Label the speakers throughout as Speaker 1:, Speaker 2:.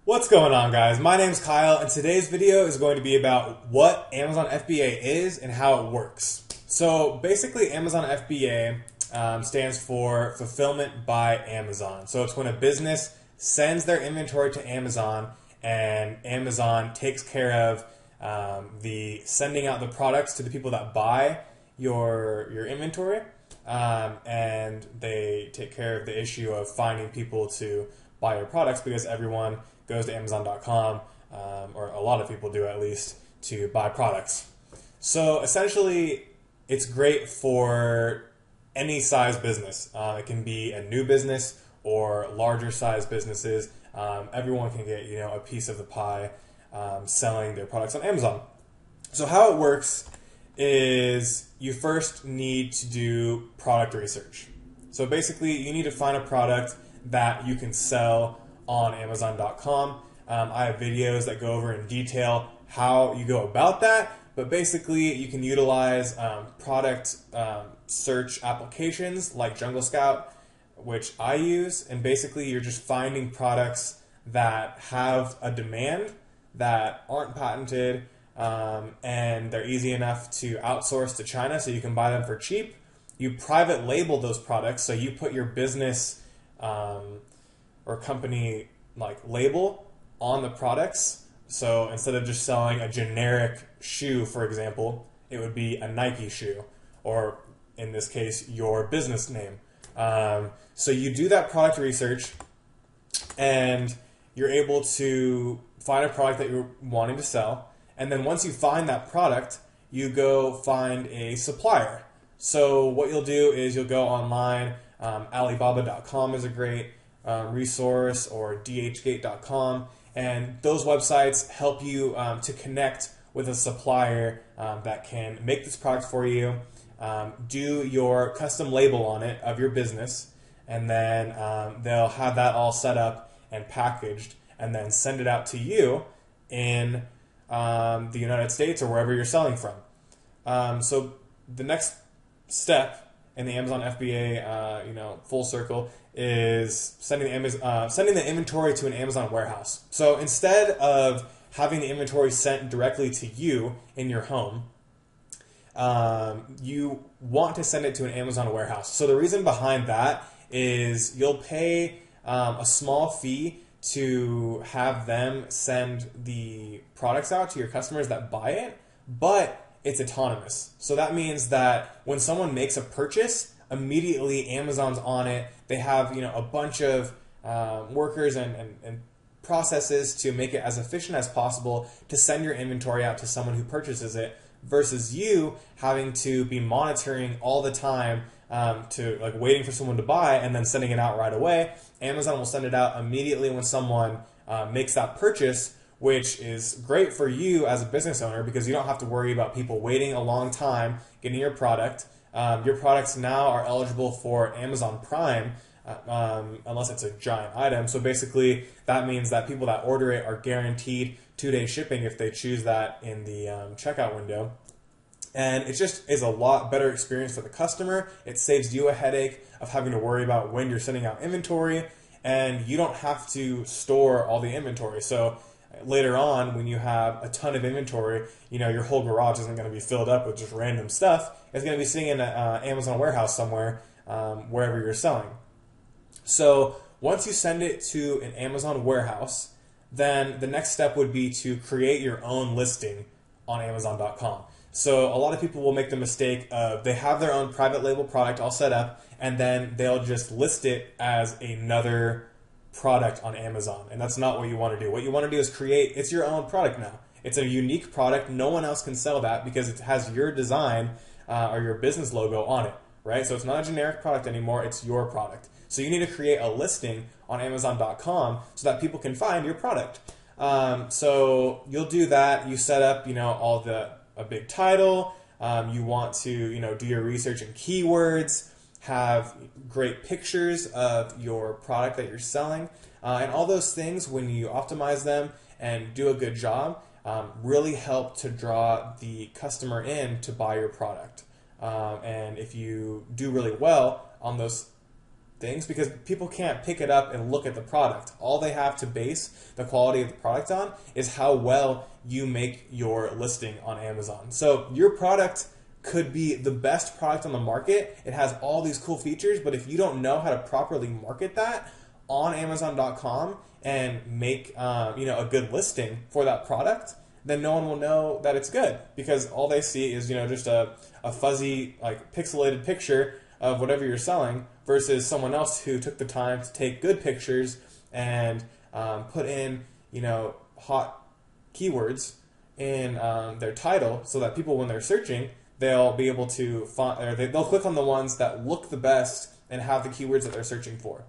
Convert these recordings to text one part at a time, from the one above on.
Speaker 1: What's going on, guys? My name's Kyle, and today's video is going to be about what Amazon FBA is and how it works. So basically, Amazon FBA stands for Fulfillment by Amazon. So it's when a business sends their inventory to Amazon, and Amazon takes care of the sending out the products to the people that buy your inventory, and they take care of the issue of finding people to buy your products because everyone goes to Amazon.com, or a lot of people do at least, to buy products. So essentially, it's great for any size business. It can be a new business or larger size businesses. Everyone can get a piece of the pie selling their products on Amazon. So how it works is you first need to do product research. So basically, you need to find a product that you can sell on Amazon.com. I have videos that go over in detail how you go about that, but basically you can utilize product search applications like Jungle Scout, which I use, and basically you're just finding products that have a demand, that aren't patented, and they're easy enough to outsource to China so you can buy them for cheap. You private label those products, so you put your business or company label on the products. So instead of just selling a generic shoe, for example, it would be a Nike shoe, or in this case, your business name. So you do that product research, and you're able to find a product that you're wanting to sell. And then once you find that product, you go find a supplier. So what you'll do is you'll go online. Alibaba.com is a great resource, or dhgate.com, and those websites help you to connect with a supplier that can make this product for you, do your custom label on it of your business, and then they'll have that all set up and packaged and then send it out to you in the United States or wherever you're selling from. So the next step in the Amazon FBA, full circle, is sending the inventory to an Amazon warehouse. So instead of having the inventory sent directly to you in your home, you want to send it to an Amazon warehouse. So the reason behind that is you'll pay a small fee to have them send the products out to your customers that buy it, but it's autonomous. So that means that when someone makes a purchase, immediately Amazon's on it. They have a bunch of workers and processes to make it as efficient as possible to send your inventory out to someone who purchases it, versus you having to be monitoring all the time, to waiting for someone to buy and then sending it out right away. Amazon will send it out immediately when someone makes that purchase, which is great for you as a business owner because you don't have to worry about people waiting a long time getting your product. Your products now are eligible for Amazon Prime, unless it's a giant item. So basically, that means that people that order it are guaranteed 2-day shipping if they choose that in the checkout window. And it just is a lot better experience for the customer. It saves you a headache of having to worry about when you're sending out inventory, and you don't have to store all the inventory. So later on, when you have a ton of inventory, your whole garage isn't going to be filled up with just random stuff. It's going to be sitting in an Amazon warehouse somewhere, wherever you're selling. So once you send it to an Amazon warehouse, then the next step would be to create your own listing on Amazon.com. So a lot of people will make the mistake of they have their own private label product all set up, and then they'll just list it as another product on Amazon, and that's not what you want to do. What you want to do is it's your own product now. It's a unique product. No one else can sell that because it has your design or your business logo on it, right? So it's not a generic product anymore. It's your product. So you need to create a listing on Amazon.com so that people can find your product. So you'll do that. You set up, a big title. You want to, do your research in keywords, have great pictures of your product that you're selling, and all those things, when you optimize them and do a good job, really help to draw the customer in to buy your product. And if you do really well on those things because people can't pick it up and look at the product. All they have to base the quality of the product on is how well you make your listing on Amazon. So your product could be the best product on the market. It has all these cool features, but if you don't know how to properly market that on Amazon.com and make a good listing for that product, then no one will know that it's good because all they see is just a fuzzy, like, pixelated picture of whatever you're selling versus someone else who took the time to take good pictures and put in hot keywords in their title so that people, when they're searching, they'll be able to find, or they'll click on the ones that look the best and have the keywords that they're searching for.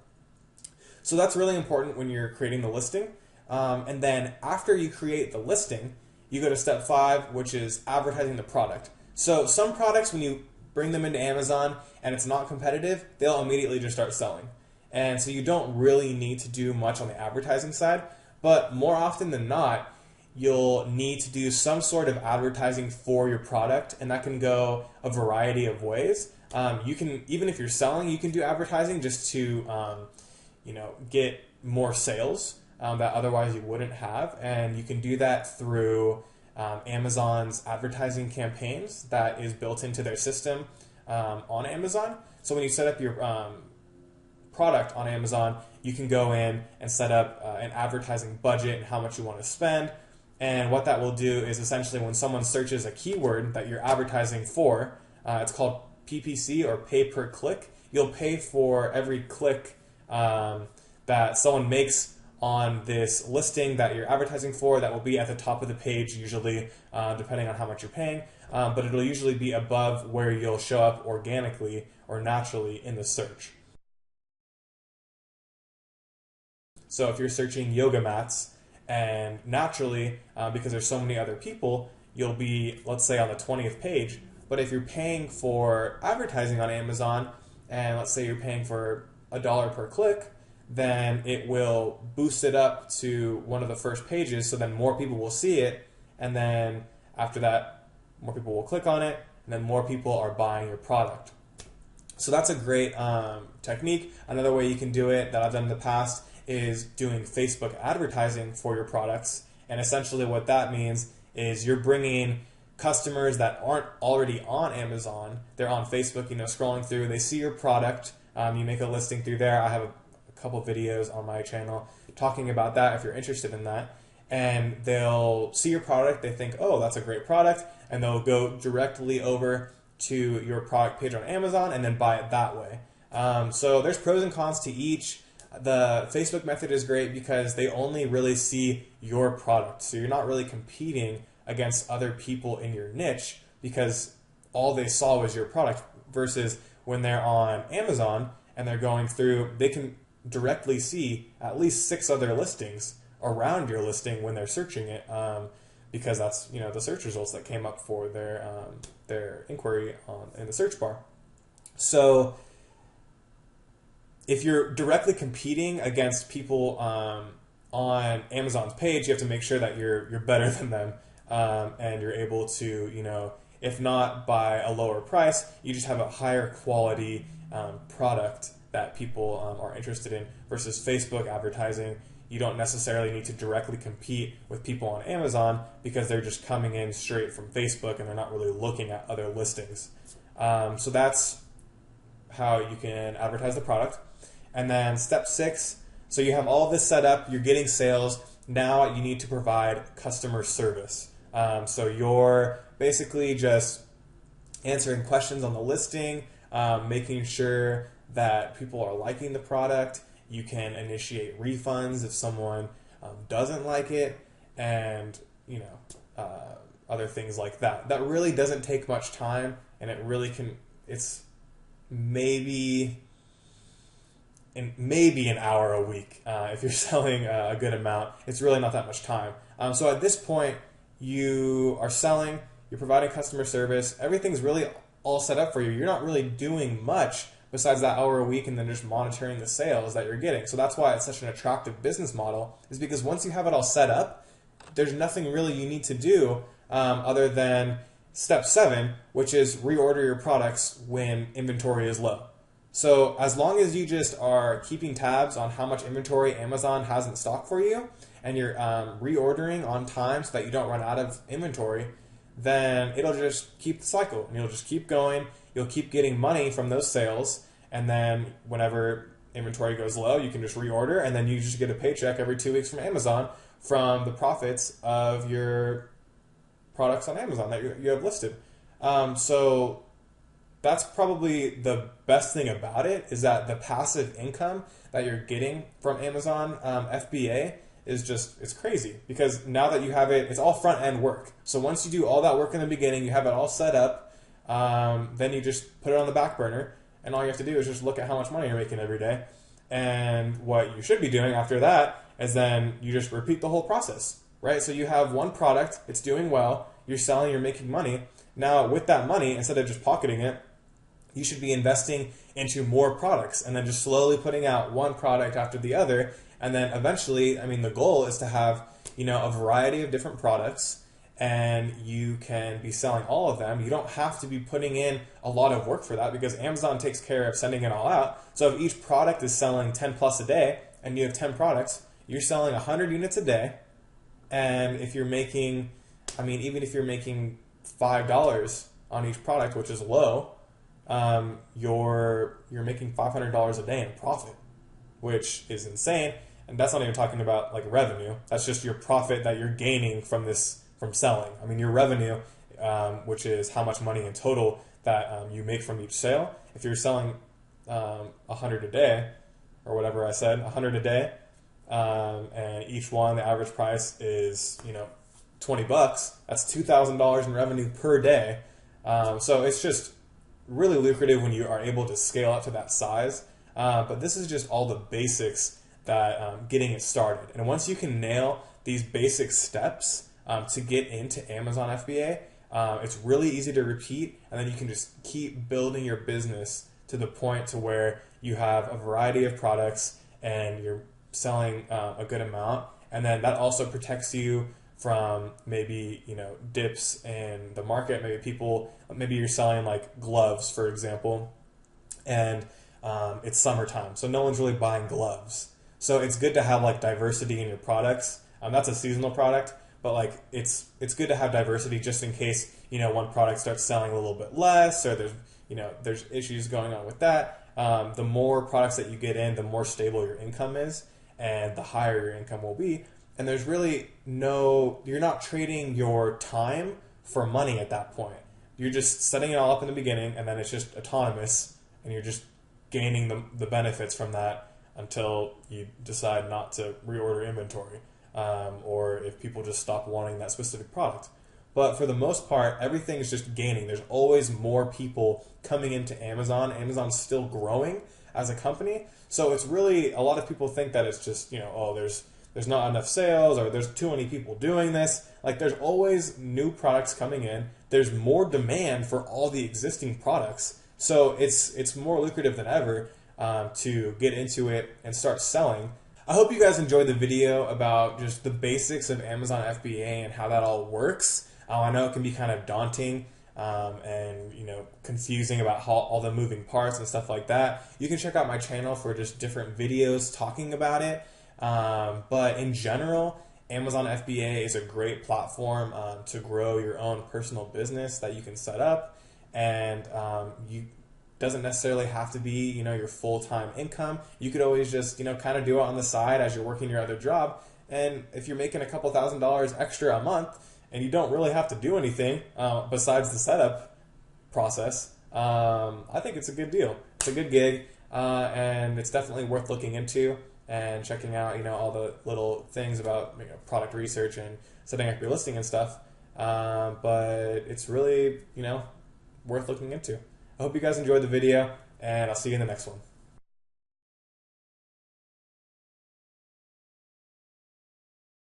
Speaker 1: So that's really important when you're creating the listing. And then after you create the listing, you go to step 5, which is advertising the product. So some products, when you bring them into Amazon and it's not competitive, they'll immediately just start selling. And so you don't really need to do much on the advertising side, but more often than not, you'll need to do some sort of advertising for your product, and that can go a variety of ways. You can, even if you're selling, you can do advertising just to get more sales that otherwise you wouldn't have, and you can do that through Amazon's advertising campaigns that is built into their system on Amazon. So when you set up your product on Amazon, you can go in and set up an advertising budget and how much you want to spend. And what that will do is essentially when someone searches a keyword that you're advertising for, it's called PPC, or pay per click. You'll pay for every click that someone makes on this listing that you're advertising for. That will be at the top of the page usually, depending on how much you're paying, but it'll usually be above where you'll show up organically or naturally in the search. So if you're searching yoga mats, and naturally, because there's so many other people, you'll be, let's say, on the 20th page. But if you're paying for advertising on Amazon, and let's say you're paying for $1 per click, then it will boost it up to one of the first pages, so then more people will see it, and then after that, more people will click on it, and then more people are buying your product. So that's a great technique. Another way you can do it that I've done in the past is doing Facebook advertising for your products. And essentially what that means is you're bringing customers that aren't already on Amazon. They're on Facebook, scrolling through. They see your product. You make a listing through there. I have a couple videos on my channel talking about that if you're interested in that. And they'll see your product. They think, oh, that's a great product. And they'll go directly over to your product page on Amazon and then buy it that way. So there's pros and cons to each. The Facebook method is great because they only really see your product. So you're not really competing against other people in your niche because all they saw was your product, versus when they're on Amazon and they're going through, they can directly see at least 6 other listings around your listing when they're searching it, because that's the search results that came up for their inquiry in the search bar. So if you're directly competing against people on Amazon's page, you have to make sure that you're better than them, and you're able to, if not by a lower price, you just have a higher quality product that people are interested in. Versus Facebook advertising, you don't necessarily need to directly compete with people on Amazon because they're just coming in straight from Facebook and they're not really looking at other listings. So that's how you can advertise the product. And then step 6, so you have all this set up, you're getting sales, now you need to provide customer service. So you're basically just answering questions on the listing, making sure that people are liking the product. You can initiate refunds if someone doesn't like it, and other things like that. That really doesn't take much time, and it really can, it's maybe an hour a week if you're selling a good amount. It's really not that much time. So at this point, you are selling, you're providing customer service, everything's really all set up for you. You're not really doing much besides that hour a week and then just monitoring the sales that you're getting. So that's why it's such an attractive business model, is because once you have it all set up, there's nothing really you need to do other than step 7, which is reorder your products when inventory is low. So as long as you just are keeping tabs on how much inventory Amazon has in stock for you, and you're reordering on time so that you don't run out of inventory, then it'll just keep the cycle, and you'll just keep going. You'll keep getting money from those sales, and then whenever inventory goes low, you can just reorder, and then you just get a paycheck every 2 weeks from Amazon from the profits of your products on Amazon that you have listed. So that's probably the best thing about it, is that the passive income that you're getting from Amazon FBA is just, it's crazy, because now that you have it, it's all front end work. So once you do all that work in the beginning, you have it all set up, then you just put it on the back burner, and all you have to do is just look at how much money you're making every day. And what you should be doing after that is then you just repeat the whole process, right? So you have one product, it's doing well, you're selling, you're making money. Now with that money, instead of just pocketing it, you should be investing into more products and then just slowly putting out one product after the other. And then eventually, I mean, the goal is to have, a variety of different products, and you can be selling all of them. You don't have to be putting in a lot of work for that, because Amazon takes care of sending it all out. So if each product is selling 10 plus a day and you have 10 products, you're selling 100 units a day. And if you're making, even if you're making $5 on each product, which is low, you're making $500 a day in profit, which is insane. And that's not even talking about like revenue. That's just your profit that you're gaining from selling. Your revenue, which is how much money in total that you make from each sale. If you're selling 100 a day, or whatever I said, 100 a day, and each one, the average price is $20. That's $2,000 in revenue per day. So it's just really lucrative when you are able to scale up to that size. But this is just all the basics that getting it started. And once you can nail these basic steps to get into Amazon FBA, it's really easy to repeat, and then you can just keep building your business to the point to where you have a variety of products and you're selling a good amount. And then that also protects you from maybe, dips in the market. Maybe you're selling like gloves, for example, and it's summertime, so no one's really buying gloves. So it's good to have like diversity in your products. That's a seasonal product, but like it's good to have diversity just in case, one product starts selling a little bit less, or there's issues going on with that. The more products that you get in, the more stable your income is, and the higher your income will be. And there's really you're not trading your time for money at that point. You're just setting it all up in the beginning, and then it's just autonomous, and you're just gaining the benefits from that until you decide not to reorder inventory, or if people just stop wanting that specific product. But for the most part, everything's just gaining. There's always more people coming into Amazon. Amazon's still growing as a company. So it's really, a lot of people think that it's just, there's not enough sales, or there's too many people doing this. Like, there's always new products coming in. There's more demand for all the existing products. So it's more lucrative than ever to get into it and start selling. I hope you guys enjoyed the video about just the basics of Amazon FBA and how that all works. I know it can be kind of daunting and confusing about how all the moving parts and stuff like that. You can check out my channel for just different videos talking about it. But in general, Amazon FBA is a great platform to grow your own personal business that you can set up, and you doesn't necessarily have to be your full-time income. You could always just kind of do it on the side as you're working your other job. And if you're making a couple $1,000s extra a month and you don't really have to do anything besides the setup process, I think it's a good deal. It's a good gig, and it's definitely worth looking into and checking out all the little things about product research and setting up your listing and stuff. But it's really worth looking into. I hope you guys enjoyed the video, and I'll see you in the next one.